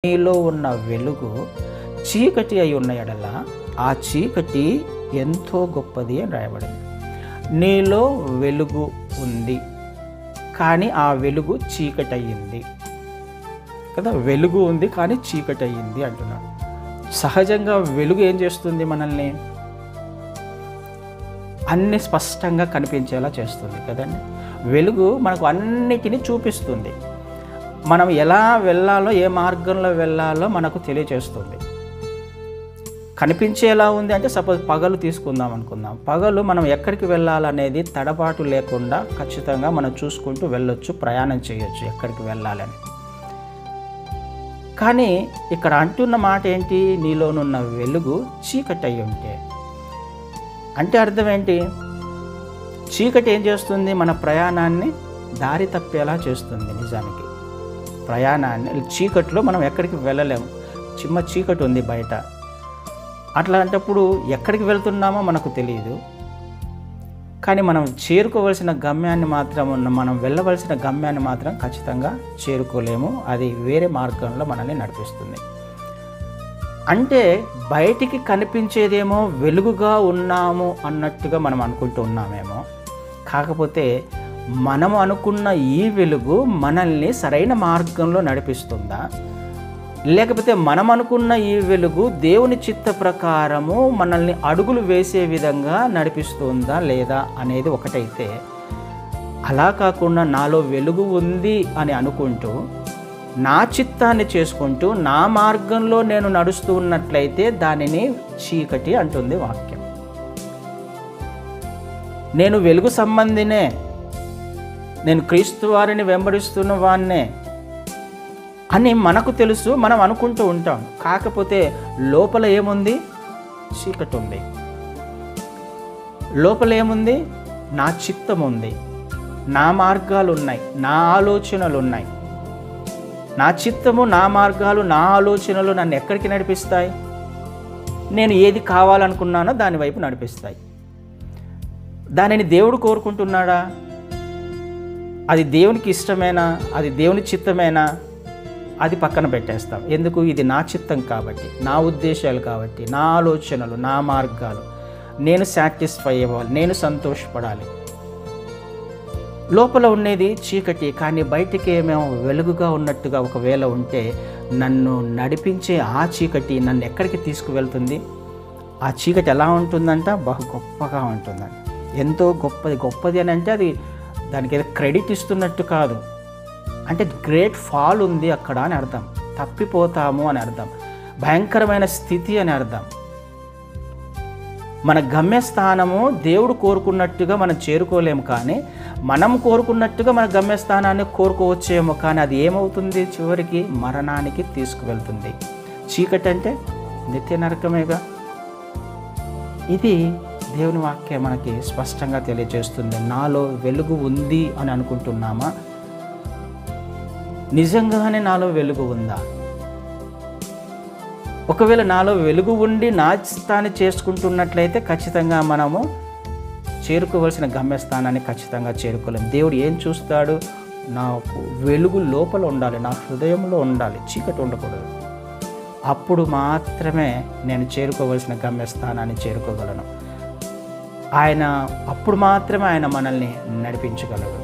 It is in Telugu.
నీలో ఉన్న వెలుగు చీకటి అయి ఉన్న ఎడల ఆ చీకటి ఎంతో గొప్పది అని రాయబడింది. నీలో వెలుగు ఉంది కానీ ఆ వెలుగు చీకటి అయ్యింది కదా. వెలుగు ఉంది కానీ చీకటి అయ్యింది అంటున్నాడు. సహజంగా వెలుగు ఏం చేస్తుంది? మనల్ని అన్ని స్పష్టంగా కనిపించేలా చేస్తుంది కదండి. వెలుగు మనకు అన్నిటినీ చూపిస్తుంది. మనం ఎలా వెళ్ళాలో, ఏ మార్గంలో వెళ్ళాలో మనకు తెలియచేస్తుంది. కనిపించేలా ఉంది అంటే సపోజ్ పగలు తీసుకుందాం అనుకుందాం. పగలు మనం ఎక్కడికి వెళ్ళాలనేది తడబాటు లేకుండా ఖచ్చితంగా మనం చూసుకుంటూ వెళ్ళొచ్చు, ప్రయాణం చేయొచ్చు ఎక్కడికి వెళ్ళాలని. కానీ ఇక్కడ అంటున్న మాట ఏంటి? నీలోనున్న వెలుగు చీకటి అయి ఉంటే అంటే అర్థం ఏంటి? చీకటి ఏం చేస్తుంది? మన ప్రయాణాన్ని దారి తప్పేలా చేస్తుంది. నిజానికి ప్రయాణాన్ని చీకట్లో మనం ఎక్కడికి వెళ్ళలేము. చిన్న చీకటి ఉంది బయట. అట్లాంటప్పుడు ఎక్కడికి వెళ్తున్నామో మనకు తెలియదు. కానీ మనం చేరుకోవలసిన గమ్యాన్ని మాత్రం, మనం వెళ్ళవలసిన గమ్యాన్ని మాత్రం ఖచ్చితంగా చేరుకోలేము. అది వేరే మార్గంలో మనల్ని నడిపిస్తుంది. అంటే బయటికి కనిపించేదేమో వెలుగుగా ఉన్నాము అన్నట్టుగా మనం అనుకుంటూ ఉన్నామేమో. కాకపోతే మనము అనుకున్న ఈ వెలుగు మనల్ని సరైన మార్గంలో నడిపిస్తుందా, లేకపోతే మనం అనుకున్న ఈ వెలుగు దేవుని చిత్త ప్రకారము మనల్ని అడుగులు వేసే విధంగా నడిపిస్తుందా లేదా అనేది ఒకటైతే, అలా కాకుండా నాలో వెలుగు ఉంది అని అనుకుంటూ నా చిత్తాన్ని చేసుకుంటూ నా మార్గంలో నేను నడుస్తూ ఉన్నట్లయితే దానిని చీకటి అంటుంది వాక్యం. నేను వెలుగు సంబంధినే, నేను క్రీస్తు వారిని వెంబడిస్తున్న వాన్నే అని మనకు తెలుసు, మనం అనుకుంటూ ఉంటాం. కాకపోతే లోపల ఏముంది? చీకటి ఉంది. లోపల ఏముంది? నా చిత్తం ఉంది, నా మార్గాలు ఉన్నాయి, నా ఆలోచనలు ఉన్నాయి. నా చిత్తము, నా మార్గాలు, నా ఆలోచనలు నన్ను ఎక్కడికి నడిపిస్తాయి? నేను ఏది కావాలనుకున్నానో దాని వైపు నడిపిస్తాయి. దానిని దేవుడు కోరుకుంటున్నాడా? అది దేవునికి ఇష్టమేనా? అది దేవుని చిత్తమేనా? అది పక్కన పెట్టేస్తాం. ఎందుకు? ఇది నా చిత్తం కాబట్టి, నా ఉద్దేశాలు కాబట్టి, నా ఆలోచనలు, నా మార్గాలు, నేను సాటిస్ఫై అవ్వాలి, నేను సంతోషపడాలి. లోపల ఉండేది చీకటి, కానీ బయటికి ఏమేమో వెలుగుగా ఉన్నట్టుగా ఒకవేళ ఉంటే నన్ను నడిపించే ఆ చీకటి నన్ను ఎక్కడికి తీసుకువెళ్తుంది? ఆ చీకటి ఎలా ఉంటుందంట? బహు గొప్పగా ఉంటుందంట. ఎంతో గొప్పది. గొప్పది అని అంటే అది దానికి ఏదో క్రెడిట్ ఇస్తున్నట్టు కాదు. అంటే గ్రేట్ ఫాల్ ఉంది అక్కడ అని అర్థం. తప్పిపోతాము అని అర్థం. భయంకరమైన స్థితి అని అర్థం. మన గమ్యస్థానము దేవుడు కోరుకున్నట్టుగా మనం చేరుకోలేము, కానీ మనం కోరుకున్నట్టుగా మన గమ్యస్థానాన్ని కోరుకోవచ్చేమో. కానీ అది ఏమవుతుంది? చివరికి మరణానికి తీసుకువెళ్తుంది. చీకటి అంటే నిత్య నరకమేగా. ఇది దేవుని వాక్యం మనకి స్పష్టంగా తెలియజేస్తుంది. నాలో వెలుగు ఉంది అని అనుకుంటున్నామా? నిజంగానే నాలో వెలుగు ఉందా? ఒకవేళ నాలో వెలుగు ఉండి నా స్థాన్ని చేసుకుంటున్నట్లయితే ఖచ్చితంగా మనము చేరుకోవలసిన గమ్యస్థానాన్ని ఖచ్చితంగా చేరుకోలేము. దేవుడు ఏం చూస్తాడు? నాకు వెలుగు లోపల ఉండాలి, నా హృదయంలో ఉండాలి, చీకటి ఉండకూడదు. అప్పుడు మాత్రమే నేను చేరుకోవలసిన గమ్యస్థానాన్ని చేరుకోగలను. అప్పుడు మాత్రమే ఆయన మనల్ని నడిపించగలడు.